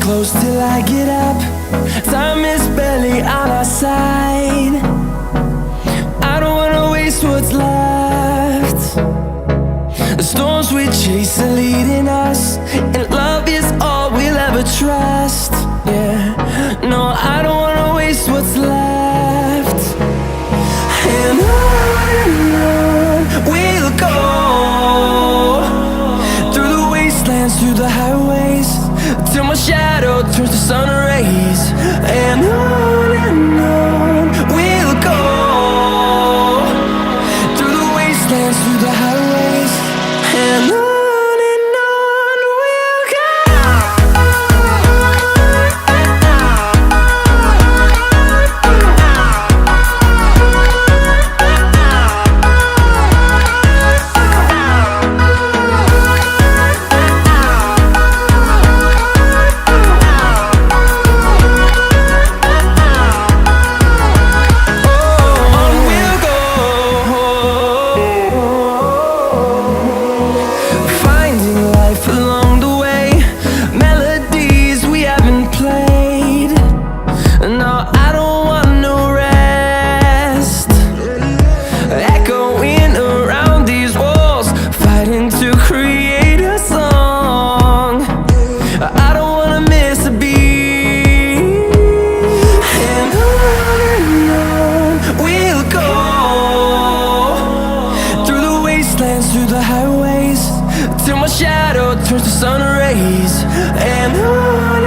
Close till I get up. Time is barely on our side. I don't wanna waste what's left. The storms we chase are leading us, and love is all we'll ever trust. Yeah, no, I don't wanna waste what's left. And on we'll go, through the wastelands, through the highways, till my shadow turns to sun rays. And on we'll go, through the wastelands, through the highways, and on we'll go. Through the highways, till my shadow turns to sun rays. And on